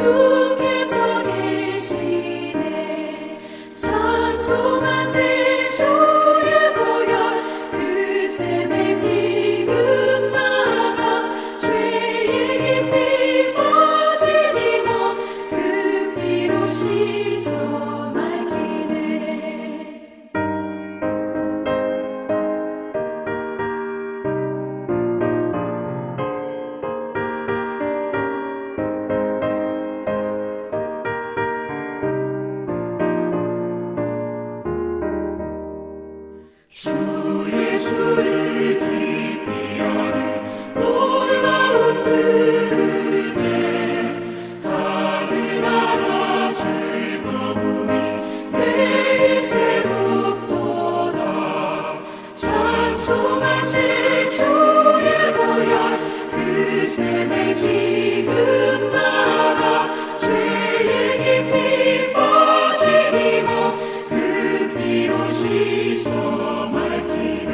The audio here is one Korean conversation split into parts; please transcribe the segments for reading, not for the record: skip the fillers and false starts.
주께서 계시네. 찬송하세 주의 보혈 그 샘에 지금 나가 죄의 깊이 빠지니 뭐 그 피로 씻어 맑히네. 주 예수를 깊이 아는 놀라운 그 은혜, 하늘나라 즐거움이 매일 새롭도다. 찬송하세 주의 보혈 그 샘에 지금 나가 죄의 깊이 빠지니 뭐 그 피로 씻어 맑히네.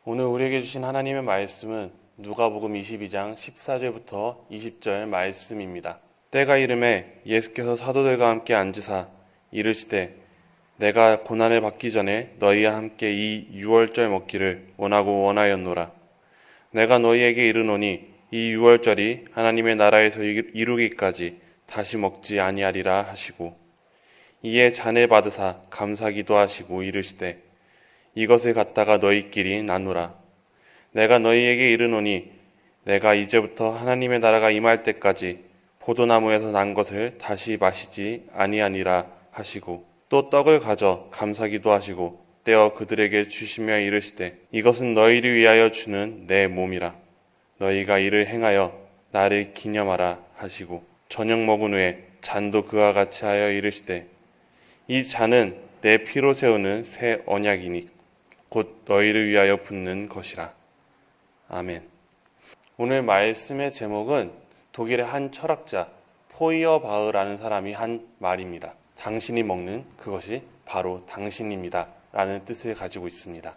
오늘 우리에게 주신 하나님의 말씀은 누가복음 22장 14절부터 20절 말씀입니다. 때가 이름에 예수께서 사도들과 함께 앉으사 이르시되 내가 고난을 받기 전에 너희와 함께 이 유월절 먹기를 원하고 원하였노라. 내가 너희에게 이르노니 이 유월절이 하나님의 나라에서 이루기까지 다시 먹지 아니하리라 하시고 이에 잔을 받으사 감사기도 하시고 이르시되 이것을 갖다가 너희끼리 나누라. 내가 너희에게 이르노니 내가 이제부터 하나님의 나라가 임할 때까지 포도나무에서 난 것을 다시 마시지 아니하니라 하시고 또 떡을 가져 감사기도 하시고 떼어 그들에게 주시며 이르시되 이것은 너희를 위하여 주는 내 몸이라. 너희가 이를 행하여 나를 기념하라 하시고 저녁 먹은 후에 잔도 그와 같이 하여 이르시되 이 잔은 내 피로 세우는 새 언약이니 곧 너희를 위하여 붓는 것이라. 아멘. 오늘 말씀의 제목은 독일의 한 철학자 포이어바흐라는 사람이 한 말입니다. 당신이 먹는 그것이 바로 당신입니다 라는 뜻을 가지고 있습니다.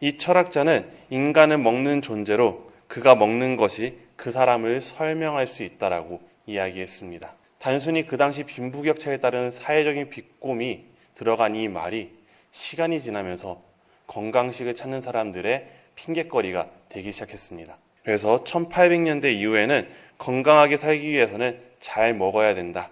이 철학자는 인간은 먹는 존재로 그가 먹는 것이 그 사람을 설명할 수 있다라고 이야기했습니다. 단순히 그 당시 빈부격차에 따른 사회적인 비꼼이 들어간 이 말이 시간이 지나면서 건강식을 찾는 사람들의 핑곗거리가 되기 시작했습니다. 그래서 1800년대 이후에는 건강하게 살기 위해서는 잘 먹어야 된다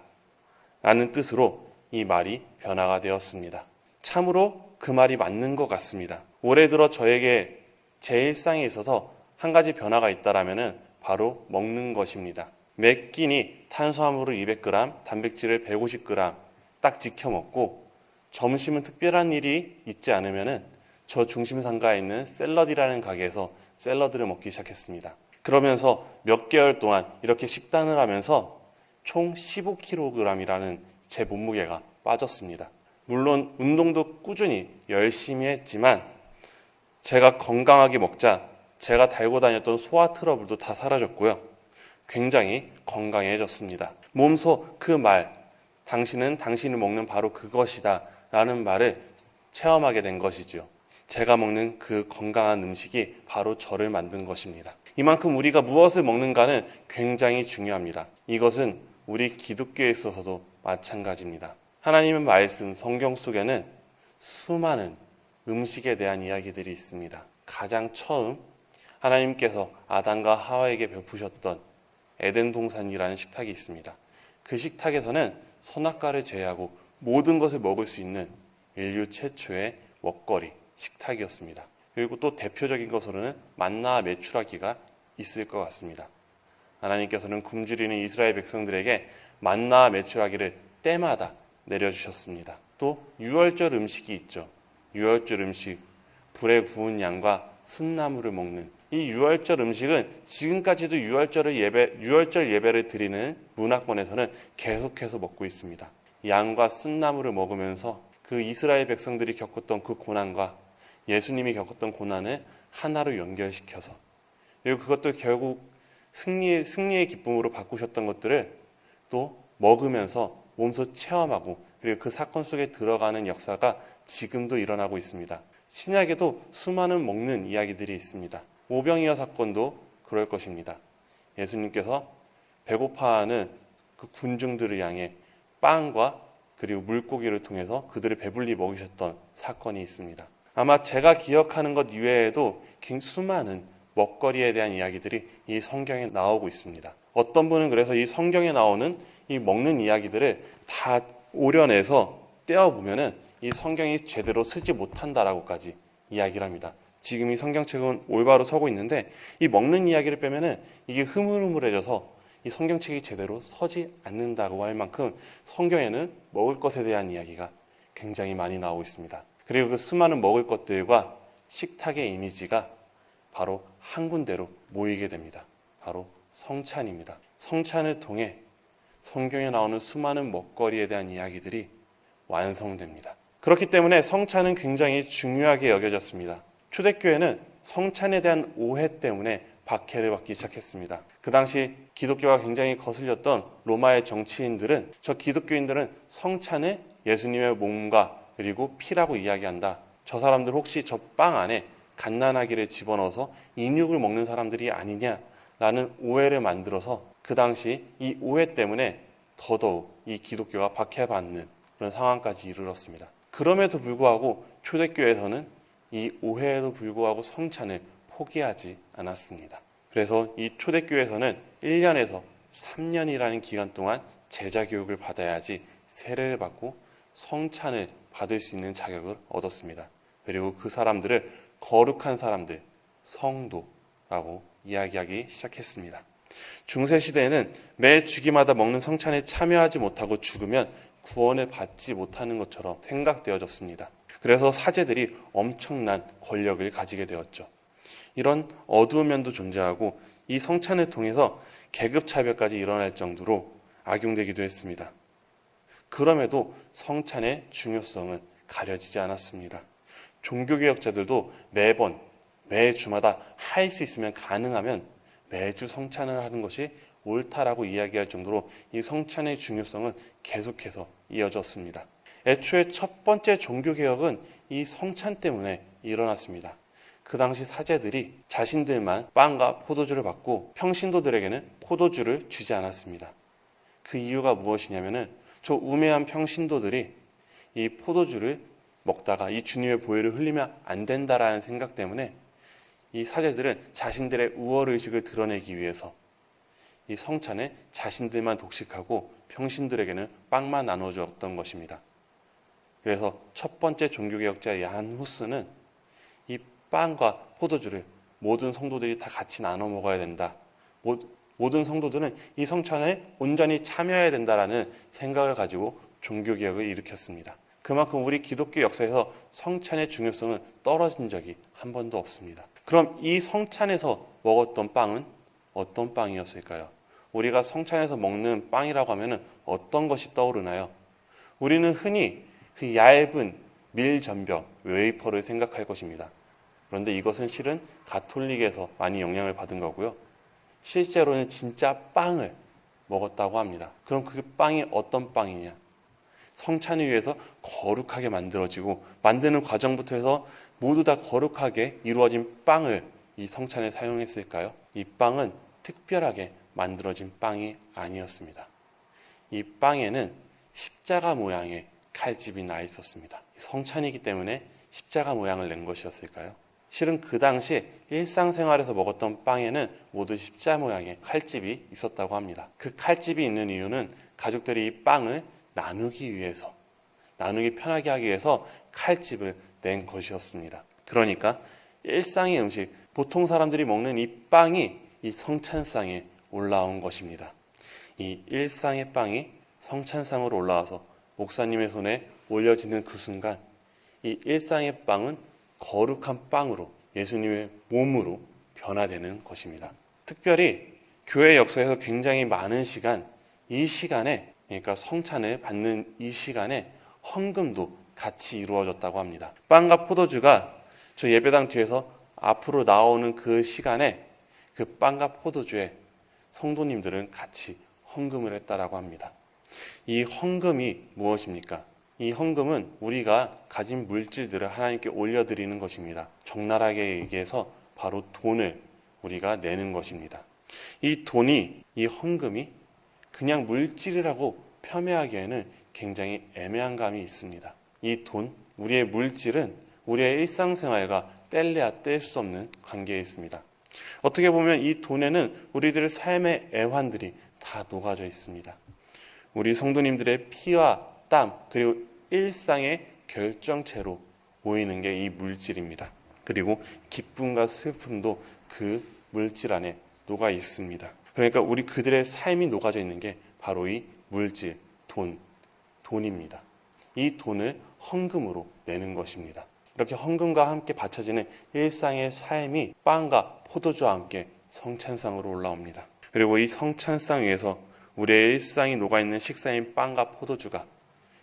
라는 뜻으로 이 말이 변화가 되었습니다. 참으로 그 말이 맞는 것 같습니다. 올해 들어 저에게 제 일상에 있어서 한 가지 변화가 있다라면 바로 먹는 것입니다. 매 끼니 탄수화물을 200g, 단백질을 150g 딱 지켜 먹고 점심은 특별한 일이 있지 않으면 저 중심 상가에 있는 샐러디라는 가게에서 샐러드를 먹기 시작했습니다. 그러면서 몇 개월 동안 이렇게 식단을 하면서 총 15kg이라는 제 몸무게가 빠졌습니다. 물론 운동도 꾸준히 열심히 했지만 제가 건강하게 먹자 제가 달고 다녔던 소화 트러블도 다 사라졌고요. 굉장히 건강해졌습니다. 몸소 그 말, 당신은 당신이 먹는 바로 그것이다 라는 말을 체험하게 된 것이죠. 제가 먹는 그 건강한 음식이 바로 저를 만든 것입니다. 이만큼 우리가 무엇을 먹는가는 굉장히 중요합니다. 이것은 우리 기독교에 있어서도 마찬가지입니다. 하나님의 말씀, 성경 속에는 수많은 음식에 대한 이야기들이 있습니다. 가장 처음 하나님께서 아담과 하와에게 베푸셨던 에덴 동산이라는 식탁이 있습니다. 그 식탁에서는 선악과를 제외하고 모든 것을 먹을 수 있는 인류 최초의 먹거리, 식탁이었습니다. 그리고 또 대표적인 것으로는 만나와 메추라기가 있을 것 같습니다. 하나님께서는 굶주리는 이스라엘 백성들에게 만나와 메추라기를 때마다 내려주셨습니다. 또 유월절 음식이 있죠. 유월절 음식, 불에 구운 양과 쓴나물을 먹는 이 유월절 음식은 지금까지도 유월절 예배를 드리는 문화권에서는 계속해서 먹고 있습니다. 양과 쓴나물을 먹으면서 그 이스라엘 백성들이 겪었던 그 고난과 예수님이 겪었던 고난을 하나로 연결시켜서 그리고 그것도 결국 승리의 기쁨으로 바꾸셨던 것들을 또 먹으면서 몸소 체험하고 그리고 그 사건 속에 들어가는 역사가 지금도 일어나고 있습니다. 신약에도 수많은 먹는 이야기들이 있습니다. 오병이어 사건도 그럴 것입니다. 예수님께서 배고파하는 그 군중들을 향해 빵과 그리고 물고기를 통해서 그들을 배불리 먹이셨던 사건이 있습니다. 아마 제가 기억하는 것 이외에도 수많은 먹거리에 대한 이야기들이 이 성경에 나오고 있습니다. 어떤 분은 그래서 이 성경에 나오는 이 먹는 이야기들을 다 오려내서 떼어보면은 이 성경이 제대로 쓰지 못한다라고까지 이야기를 합니다. 지금 이 성경책은 올바로 서고 있는데 이 먹는 이야기를 빼면은 이게 흐물흐물해져서 이 성경책이 제대로 서지 않는다고 할 만큼 성경에는 먹을 것에 대한 이야기가 굉장히 많이 나오고 있습니다. 그리고 그 수많은 먹을 것들과 식탁의 이미지가 바로 한 군데로 모이게 됩니다. 바로 성찬입니다. 성찬을 통해 성경에 나오는 수많은 먹거리에 대한 이야기들이 완성됩니다. 그렇기 때문에 성찬은 굉장히 중요하게 여겨졌습니다. 초대교회는 성찬에 대한 오해 때문에 박해를 받기 시작했습니다. 그 당시 기독교가 굉장히 거슬렸던 로마의 정치인들은 저 기독교인들은 성찬을 예수님의 몸과 그리고 피라고 이야기한다. 저 사람들 혹시 저 빵 안에 갓난아기를 집어넣어서 인육을 먹는 사람들이 아니냐라는 오해를 만들어서 그 당시 이 오해 때문에 더더욱 이 기독교가 박해받는 그런 상황까지 이르렀습니다. 그럼에도 불구하고 초대교회에서는 이 오해에도 불구하고 성찬을 포기하지 않았습니다. 그래서 이 초대교회에서는 1년에서 3년이라는 기간 동안 제자 교육을 받아야지 세례를 받고 성찬을 받을 수 있는 자격을 얻었습니다. 그리고 그 사람들을 거룩한 사람들, 성도라고 이야기하기 시작했습니다. 중세시대에는 매 주기마다 먹는 성찬에 참여하지 못하고 죽으면 구원을 받지 못하는 것처럼 생각되어졌습니다. 그래서 사제들이 엄청난 권력을 가지게 되었죠. 이런 어두운 면도 존재하고 이 성찬을 통해서 계급차별까지 일어날 정도로 악용되기도 했습니다. 그럼에도 성찬의 중요성은 가려지지 않았습니다. 종교개혁자들도 매 주마다 할 수 있으면 가능하면 매주 성찬을 하는 것이 옳다라고 이야기할 정도로 이 성찬의 중요성은 계속해서 이어졌습니다. 애초에 첫 번째 종교개혁은 이 성찬 때문에 일어났습니다. 그 당시 사제들이 자신들만 빵과 포도주를 받고 평신도들에게는 포도주를 주지 않았습니다. 그 이유가 무엇이냐면은 저 우매한 평신도들이 이 포도주를 먹다가 이 주님의 보혈을 흘리면 안 된다라는 생각 때문에 이 사제들은 자신들의 우월의식을 드러내기 위해서 이 성찬에 자신들만 독식하고 평신들에게는 빵만 나눠주었던 것입니다. 그래서 첫 번째 종교개혁자 야한 후스는 이 빵과 포도주를 모든 성도들이 다 같이 나눠 먹어야 된다. 모든 성도들은 이 성찬에 온전히 참여해야 된다라는 생각을 가지고 종교개혁을 일으켰습니다. 그만큼 우리 기독교 역사에서 성찬의 중요성은 떨어진 적이 한 번도 없습니다. 그럼 이 성찬에서 먹었던 빵은 어떤 빵이었을까요? 우리가 성찬에서 먹는 빵이라고 하면 어떤 것이 떠오르나요? 우리는 흔히 그 얇은 밀전병, 웨이퍼를 생각할 것입니다. 그런데 이것은 실은 가톨릭에서 많이 영향을 받은 거고요. 실제로는 진짜 빵을 먹었다고 합니다. 그럼 그 빵이 어떤 빵이냐? 성찬을 위해서 거룩하게 만들어지고 만드는 과정부터 해서 모두 다 거룩하게 이루어진 빵을 이 성찬에 사용했을까요? 이 빵은 특별하게 만들어진 빵이 아니었습니다. 이 빵에는 십자가 모양의 칼집이 나 있었습니다. 성찬이기 때문에 십자가 모양을 낸 것이었을까요? 실은 그 당시 일상생활에서 먹었던 빵에는 모두 십자 모양의 칼집이 있었다고 합니다. 그 칼집이 있는 이유는 가족들이 이 빵을 나누기 위해서, 나누기 편하게 하기 위해서 칼집을 낸 것이었습니다. 그러니까 일상의 음식, 보통 사람들이 먹는 이 빵이 이 성찬상에 올라온 것입니다. 이 일상의 빵이 성찬상으로 올라와서 목사님의 손에 올려지는 그 순간 이 일상의 빵은 거룩한 빵으로 예수님의 몸으로 변화되는 것입니다. 특별히 교회 역사에서 굉장히 많은 시간, 이 시간에, 그러니까 성찬을 받는 이 시간에 헌금도 같이 이루어졌다고 합니다. 빵과 포도주가 저 예배당 뒤에서 앞으로 나오는 그 시간에 그 빵과 포도주에 성도님들은 같이 헌금을 했다라고 합니다. 이 헌금이 무엇입니까? 이 헌금은 우리가 가진 물질들을 하나님께 올려드리는 것입니다. 적나라하게 얘기해서 바로 돈을 우리가 내는 것입니다. 이 돈이, 이 헌금이 그냥 물질이라고 폄훼하기에는 굉장히 애매한 감이 있습니다. 이 돈, 우리의 물질은 우리의 일상생활과 뗄래야 뗄 수 없는 관계에 있습니다. 어떻게 보면 이 돈에는 우리들의 삶의 애환들이 다 녹아져 있습니다. 우리 성도님들의 피와 땀, 그리고 일상의 결정체로 모이는 게 이 물질입니다. 그리고 기쁨과 슬픔도 그 물질 안에 녹아 있습니다. 그러니까 우리 그들의 삶이 녹아져 있는 게 바로 이 물질, 돈입니다. 이 돈을 헌금으로 내는 것입니다. 이렇게 헌금과 함께 바쳐지는 일상의 삶이 빵과 포도주와 함께 성찬상으로 올라옵니다. 그리고 이 성찬상 위에서 우리의 일상이 녹아있는 식사인 빵과 포도주가,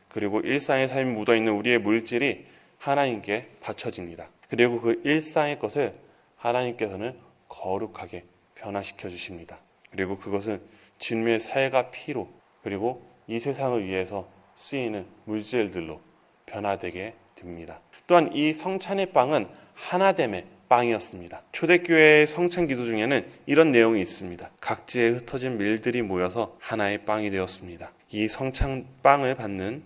그리고 일상의 삶이 묻어있는 우리의 물질이 하나님께 바쳐집니다. 그리고 그 일상의 것을 하나님께서는 거룩하게 변화시켜 주십니다. 그리고 그것은 주님의 살과 피로, 그리고 이 세상을 위해서 쓰이는 물질들로 변화되게 됩니다. 또한 이 성찬의 빵은 하나됨의 빵이었습니다. 초대교회의 성찬 기도 중에는 이런 내용이 있습니다. 각지에 흩어진 밀들이 모여서 하나의 빵이 되었습니다. 이 성찬 빵을 받는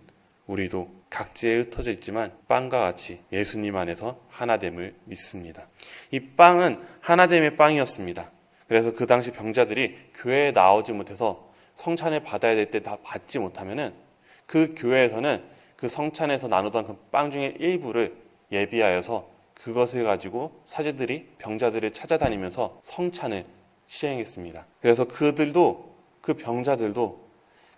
우리도 각지에 흩어져 있지만 빵과 같이 예수님 안에서 하나됨을 믿습니다. 이 빵은 하나됨의 빵이었습니다. 그래서 그 당시 병자들이 교회에 나오지 못해서 성찬을 받아야 될 때 다 받지 못하면은 그 교회에서는 그 성찬에서 나누던 그 빵 중에 일부를 예비하여서 그것을 가지고 사제들이 병자들을 찾아다니면서 성찬을 시행했습니다. 그래서 그들도, 그 병자들도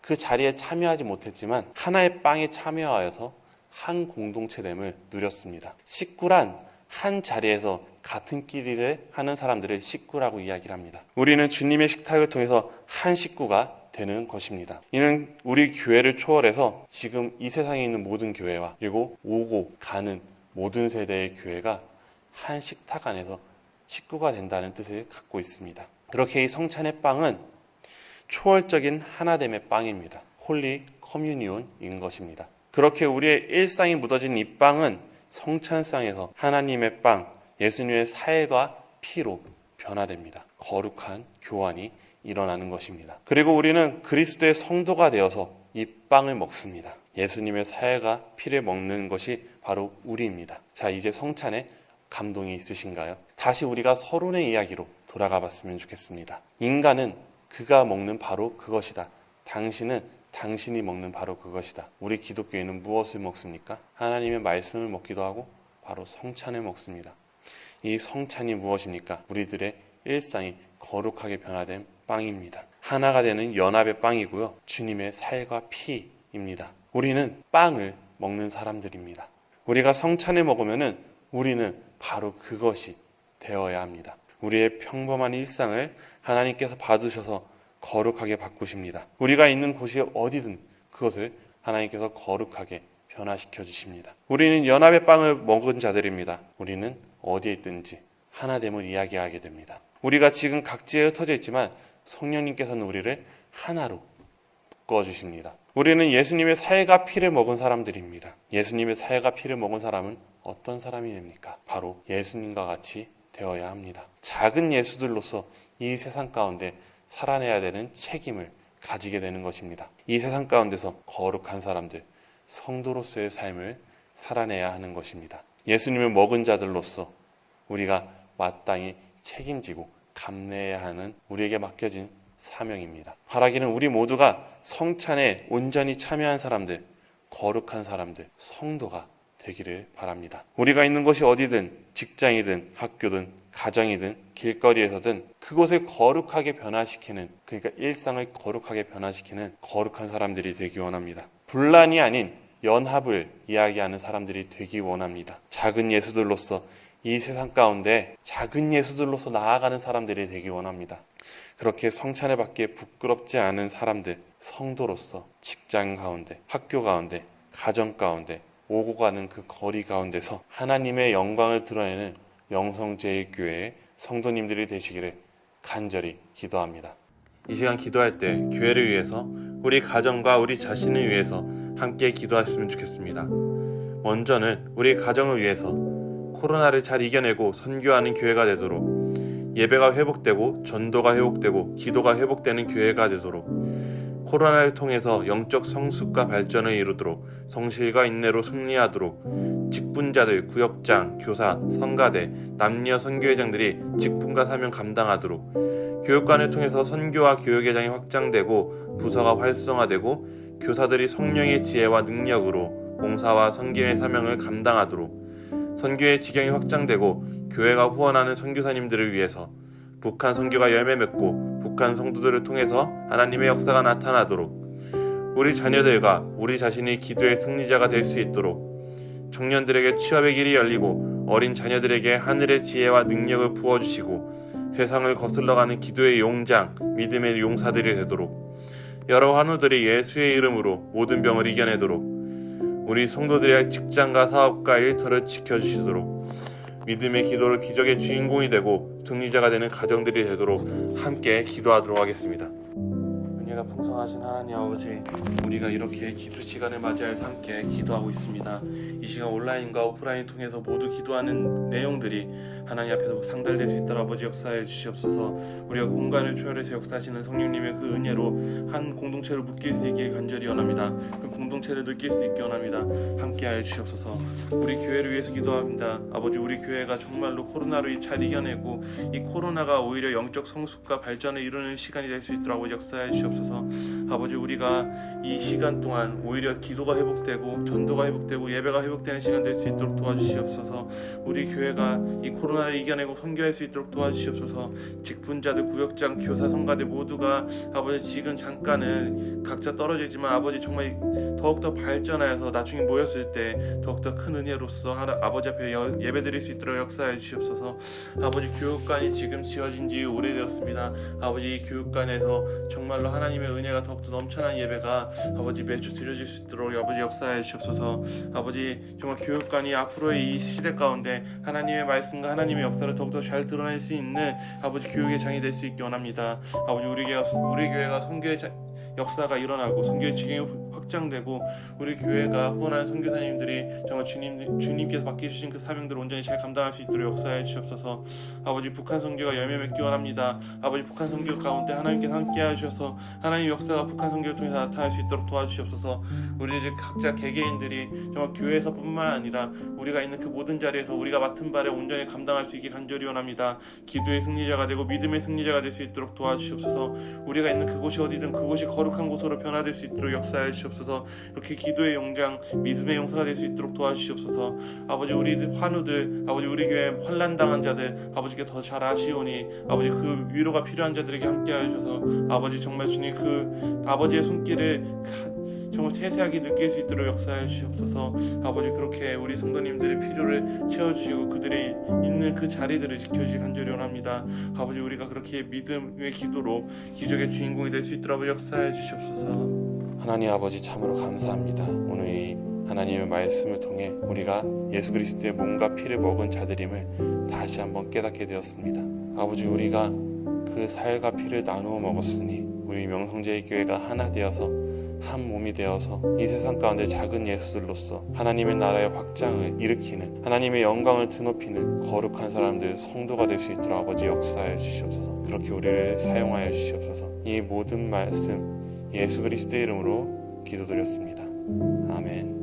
그 자리에 참여하지 못했지만 하나의 빵에 참여하여서 한 공동체됨을 누렸습니다. 식구란 한 자리에서 같은 끼리를 하는 사람들을 식구라고 이야기를 합니다. 우리는 주님의 식탁을 통해서 한 식구가 되는 것입니다. 이는 우리 교회를 초월해서 지금 이 세상에 있는 모든 교회와 그리고 오고 가는 모든 세대의 교회가 한 식탁 안에서 식구가 된다는 뜻을 갖고 있습니다. 그렇게 이 성찬의 빵은 초월적인 하나됨의 빵입니다. 홀리 커뮤니온인 것입니다. 그렇게 우리의 일상이 묻어진 이 빵은 성찬상에서 하나님의 빵, 예수님의 살과 피로 변화됩니다. 거룩한 교환이 일어나는 것입니다. 그리고 우리는 그리스도의 성도가 되어서 이 빵을 먹습니다. 예수님의 살과 피를 먹는 것이 바로 우리입니다. 자, 이제 성찬에 감동이 있으신가요? 다시 우리가 서론의 이야기로 돌아가 봤으면 좋겠습니다. 인간은 그가 먹는 바로 그것이다. 당신은 당신이 먹는 바로 그것이다. 우리 기독교인은 무엇을 먹습니까? 하나님의 말씀을 먹기도 하고 바로 성찬을 먹습니다. 이 성찬이 무엇입니까? 우리들의 일상이 거룩하게 변화된 빵입니다. 하나가 되는 연합의 빵이고요. 주님의 살과 피입니다. 우리는 빵을 먹는 사람들입니다. 우리가 성찬을 먹으면은 우리는 바로 그것이 되어야 합니다. 우리의 평범한 일상을 하나님께서 받으셔서 거룩하게 바꾸십니다. 우리가 있는 곳이 어디든 그것을 하나님께서 거룩하게 변화시켜 주십니다. 우리는 연합의 빵을 먹은 자들입니다. 우리는 어디에 있든지 하나됨을 이야기하게 됩니다. 우리가 지금 각지에 흩어져 있지만 성령님께서는 우리를 하나로 묶어주십니다. 우리는 예수님의 살과 피를 먹은 사람들입니다. 예수님의 살과 피를 먹은 사람은 어떤 사람이 됩니까? 바로 예수님과 같이 되어야 합니다. 작은 예수들로서 이 세상 가운데 살아내야 되는 책임을 가지게 되는 것입니다. 이 세상 가운데서 거룩한 사람들, 성도로서의 삶을 살아내야 하는 것입니다. 예수님을 먹은 자들로서 우리가 마땅히 책임지고 감내해야 하는 우리에게 맡겨진 사명입니다. 바라기는 우리 모두가 성찬에 온전히 참여한 사람들, 거룩한 사람들, 성도가 되기를 바랍니다. 우리가 있는 곳이 어디든 직장이든 학교든 가정이든 길거리에서든 그곳을 거룩하게 변화시키는, 그러니까 일상을 거룩하게 변화시키는 거룩한 사람들이 되기 원합니다. 분란이 아닌 연합을 이야기하는 사람들이 되기 원합니다. 작은 예수들로서 이 세상 가운데 작은 예수들로서 나아가는 사람들이 되기 원합니다. 그렇게 성찬을 받기에 부끄럽지 않은 사람들, 성도로서 직장 가운데, 학교 가운데, 가정 가운데, 오고 가는 그 거리 가운데서 하나님의 영광을 드러내는 영성제일교회의 성도님들이 되시기를 간절히 기도합니다. 이 시간 기도할 때 교회를 위해서, 우리 가정과 우리 자신을 위해서 함께 기도했으면 좋겠습니다. 먼저는 우리 가정을 위해서 코로나를 잘 이겨내고 선교하는 교회가 되도록, 예배가 회복되고 전도가 회복되고 기도가 회복되는 교회가 되도록, 코로나를 통해서 영적 성숙과 발전을 이루도록, 성실과 인내로 승리하도록, 직분자들, 구역장, 교사, 성가대, 남녀 선교회장들이 직분과 사명 감당하도록, 교육관을 통해서 선교와 교육회장이 확장되고 부서가 활성화되고 교사들이 성령의 지혜와 능력으로 봉사와 선교의 사명을 감당하도록, 선교의 지경이 확장되고 교회가 후원하는 선교사님들을 위해서 북한 선교가 열매 맺고 북한 성도들을 통해서 하나님의 역사가 나타나도록, 우리 자녀들과 우리 자신이 기도의 승리자가 될 수 있도록, 청년들에게 취업의 길이 열리고 어린 자녀들에게 하늘의 지혜와 능력을 부어주시고 세상을 거슬러가는 기도의 용장, 믿음의 용사들이 되도록, 여러 환우들이 예수의 이름으로 모든 병을 이겨내도록, 우리 성도들의 직장과 사업과 일터를 지켜주시도록, 믿음의 기도로 기적의 주인공이 되고 승리자가 되는 가정들이 되도록 함께 기도하도록 하겠습니다. 은혜가 풍성하신 하나님 아버지, 우리가 이렇게 기도 시간을 맞이해서 함께 기도하고 있습니다. 이 시간 온라인과 오프라인 통해서 모두 기도하는 내용들이 하나님 앞에서 상달될 수 있도록 아버지 역사해 주시옵소서. 우리가 공간을 초월해서 역사하시는 성령님의 그 은혜로 한 공동체를 묶일 수 있게 간절히 원합니다. 그 공동체를 느낄 수 있게 원합니다. 함께하여 주시옵소서. 우리 교회를 위해서 기도합니다. 아버지, 우리 교회가 정말로 코로나를 잘 이겨내고 이 코로나가 오히려 영적 성숙과 발전을 이루는 시간이 될 수 있도록 아버지 역사해 주시옵소서. 아버지, 우리가 이 시간 동안 오히려 기도가 회복되고 전도가 회복되고 예배가 회복되는 시간 될 수 있도록 도와주시옵소서. 우리 교회가 이 코로나를 이겨내고 선교할 수 있도록 도와주시옵소서. 직분자들, 구역장, 교사, 성가대 모두가 아버지 지금 잠깐은 각자 떨어지지만 아버지 정말 더욱더 발전하여서 나중에 모였을 때 더욱더 큰 은혜로서 아버지 앞에 예배드릴 수 있도록 역사해 주시옵소서. 아버지, 교육관이 지금 지어진 지 오래되었습니다. 아버지, 이 교육관에서 정말로 하나님의 은혜가 더욱더 넘쳐난 예배가 아버지 매주 드려질 수 있도록 아버지 역사해 주시옵소서. 아버지, 정말 교육관이 앞으로의 이 시대 가운데 하나님의 말씀과 하나님의 역사를 더욱더 잘 드러낼 수 있는 아버지 교육의 장이 될 수 있기 원합니다. 아버지, 우리 교회가 선교의 역사가 일어나고 선교의 지경이 확장되고 우리 교회가 후원하는 선교사님들이 정말 주님께서 맡기신 그 사명들을 온전히 잘 감당할 수 있도록 역사해 주시옵소서. 아버지, 북한 선교가 열매 맺기 원합니다. 아버지, 북한 선교 가운데 하나님께서 함께해 주셔서 하나님의 역사가 북한 선교를 통해서 나타날 수 있도록 도와주시옵소서. 우리 이제 각자 개개인들이 정말 교회에서뿐만 아니라 우리가 있는 그 모든 자리에서 우리가 맡은 바를 온전히 감당할 수 있게 간절히 원합니다. 기도의 승리자가 되고 믿음의 승리자가 될 수 있도록 도와주시옵소서. 우리가 있는 그곳이 어디든 그곳이 거룩한 곳으로 변화될 수 있도록 역사해 주시옵소서. 이렇게 기도의 용장, 믿음의 용사가 될 수 있도록 도와주시옵소서. 아버지, 우리 환우들, 아버지, 우리 교회 환난당한 자들 아버지께 더 잘 아시오니 아버지, 그 위로가 필요한 자들에게 함께하여 주셔서 아버지, 정말 주님 그 아버지의 손길을 정말 세세하게 느낄 수 있도록 역사해 주시옵소서. 아버지, 그렇게 우리 성도님들의 필요를 채워주시고 그들의 있는 그 자리들을 지켜주시 간절히 원합니다. 아버지, 우리가 그렇게 믿음의 기도로 기적의 주인공이 될 수 있도록 역사해 주시옵소서. 하나님 아버지, 참으로 감사합니다. 오늘 이 하나님의 말씀을 통해 우리가 예수 그리스도의 몸과 피를 먹은 자들임을 다시 한번 깨닫게 되었습니다. 아버지, 우리가 그 살과 피를 나누어 먹었으니 우리 명성제의 교회가 하나 되어서 한 몸이 되어서 이 세상 가운데 작은 예수들로서 하나님의 나라의 확장을 일으키는, 하나님의 영광을 드높이는 거룩한 사람들, 성도가 될 수 있도록 아버지 역사해 주시옵소서. 그렇게 우리를 사용하여 주시옵소서. 이 모든 말씀 예수 그리스도의 이름으로 기도드렸습니다. 아멘.